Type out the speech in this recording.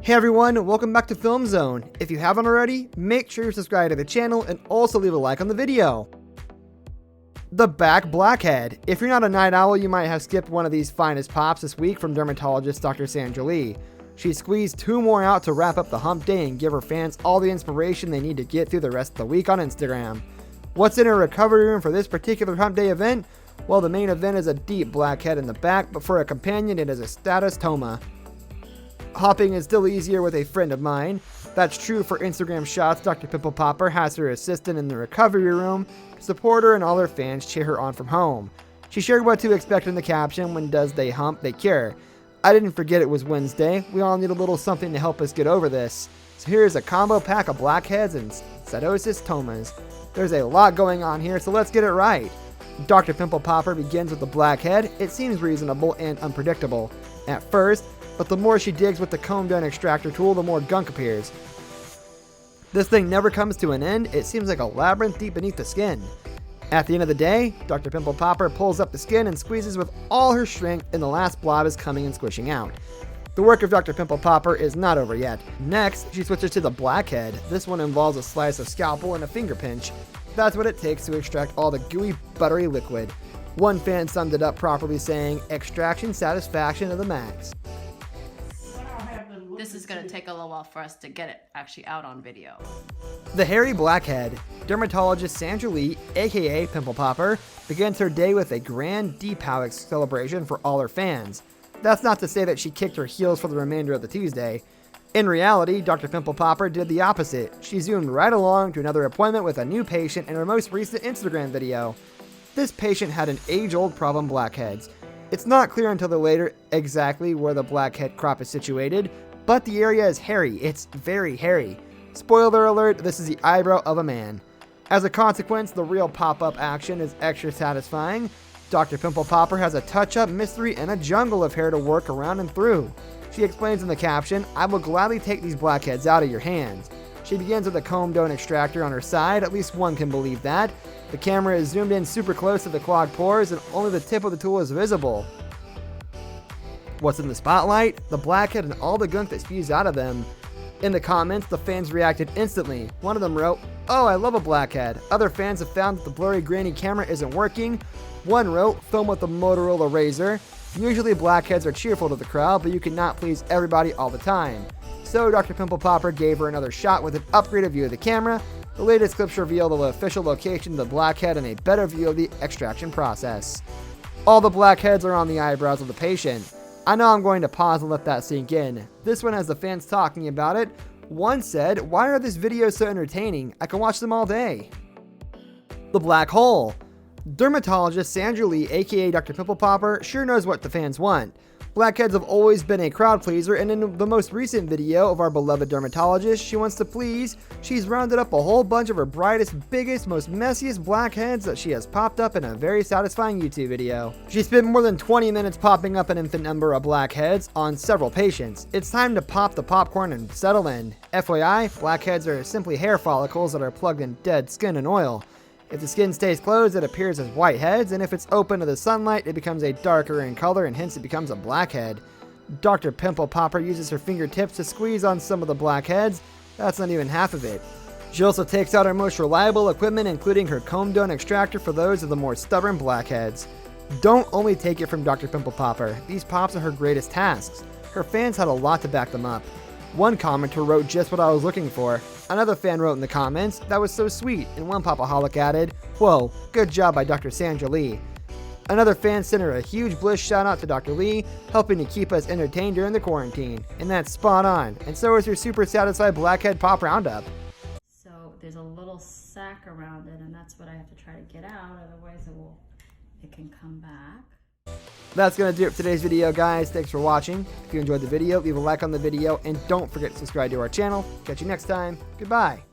Hey everyone, welcome back to Film Zone. If you haven't already, make sure you're subscribed to the channel and also leave a like on the video. The Blackhead. If you're not a night owl, you might have skipped one of these finest pops this week from dermatologist Dr. Sandra Lee. She squeezed 2 more out to wrap up the hump day and give her fans all the inspiration they need to get through the rest of the week on Instagram. What's in her recovery room for this particular hump day event? Well, the main event is a deep blackhead in the back, but for a companion it is a statistoma. Hopping is still easier with a friend of mine. That's true for Instagram shots. Dr. Pimple Popper has her assistant in the recovery room to support her and all her fans cheer her on from home. She shared what to expect in the caption: when does they hump, they cure. I didn't forget it was Wednesday. We all need a little something to help us get over this. So here's a combo pack of blackheads and statistoma. There's a lot going on here, so let's get it right. Dr. Pimple Popper begins with the blackhead. It seems reasonable and unpredictable at first, but the more she digs with the comb down extractor tool, the more gunk appears. This thing never comes to an end. It seems like a labyrinth deep beneath the skin. At the end of the day, Dr. Pimple Popper pulls up the skin and squeezes with all her strength, and the last blob is coming and squishing out. The work of Dr. Pimple Popper is not over yet. Next, she switches to the blackhead. This one involves a slice of scalpel and a finger pinch. That's what it takes to extract all the gooey, buttery liquid. One fan summed it up properly saying, "Extraction satisfaction to the max." This is going to take a little while for us to get it actually out on video. The hairy blackhead. Dermatologist Sandra Lee, aka Pimple Popper, begins her day with a grand deep-powix celebration for all her fans. That's not to say that she kicked her heels for the remainder of the Tuesday. In reality, Dr. Pimple Popper did the opposite. She zoomed right along to another appointment with a new patient in her most recent Instagram video. This patient had an age-old problem: blackheads. It's not clear until the later exactly where the blackhead crop is situated, but the area is hairy. It's very hairy. Spoiler alert, this is the eyebrow of a man. As a consequence, the real pop-up action is extra satisfying. Dr. Pimple Popper has a touch-up mystery and a jungle of hair to work around and through. She explains in the caption, "I will gladly take these blackheads out of your hands." She begins with a comb down extractor on her side. At least one can believe that. The camera is zoomed in super close to the clogged pores and only the tip of the tool is visible. What's in the spotlight? The blackhead and all the gunk that spews out of them. In the comments, the fans reacted instantly. One of them wrote, "Oh, I love a blackhead." Other fans have found that the blurry grainy camera isn't working. One wrote, "Film with the Motorola Razr." Usually blackheads are cheerful to the crowd, but you cannot please everybody all the time. So Dr. Pimple Popper gave her another shot with an upgraded view of the camera. The latest clips reveal the official location of the blackhead and a better view of the extraction process. All the blackheads are on the eyebrows of the patient. I know I'm going to pause and let that sink in. This one has the fans talking about it. One said, "Why are these videos so entertaining? I can watch them all day." The black hole. Dermatologist Sandra Lee, aka Dr. Pimple Popper, sure knows what the fans want. Blackheads have always been a crowd pleaser, and in the most recent video of our beloved dermatologist she wants to please, she's rounded up a whole bunch of her brightest, biggest, most messiest blackheads that she has popped up in a very satisfying YouTube video. She spent more than 20 minutes popping up an infinite number of blackheads on several patients. It's time to pop the popcorn and settle in. FYI, blackheads are simply hair follicles that are plugged in dead skin and oil. If the skin stays closed, it appears as white heads, and if it's open to the sunlight, it becomes a darker in color and hence it becomes a blackhead. Dr. Pimple Popper uses her fingertips to squeeze on some of the blackheads. That's not even half of it. She also takes out her most reliable equipment, including her comb down extractor for those of the more stubborn blackheads. Don't only take it from Dr. Pimple Popper. These pops are her greatest tasks. Her fans had a lot to back them up. One commenter wrote just what I was looking for. Another fan wrote in the comments, "That was so sweet," and one popaholic added, "Whoa, good job by Dr. Sandra Lee." Another fan sent her a huge bliss shout out to Dr. Lee, helping to keep us entertained during the quarantine. And that's spot on. And so is your super satisfied blackhead pop roundup. So there's a little sac around it, and that's what I have to try to get out, otherwise it can come back. That's going to do it for today's video, guys. Thanks for watching. If you enjoyed the video, leave a like on the video, and don't forget to subscribe to our channel. Catch you next time. Goodbye.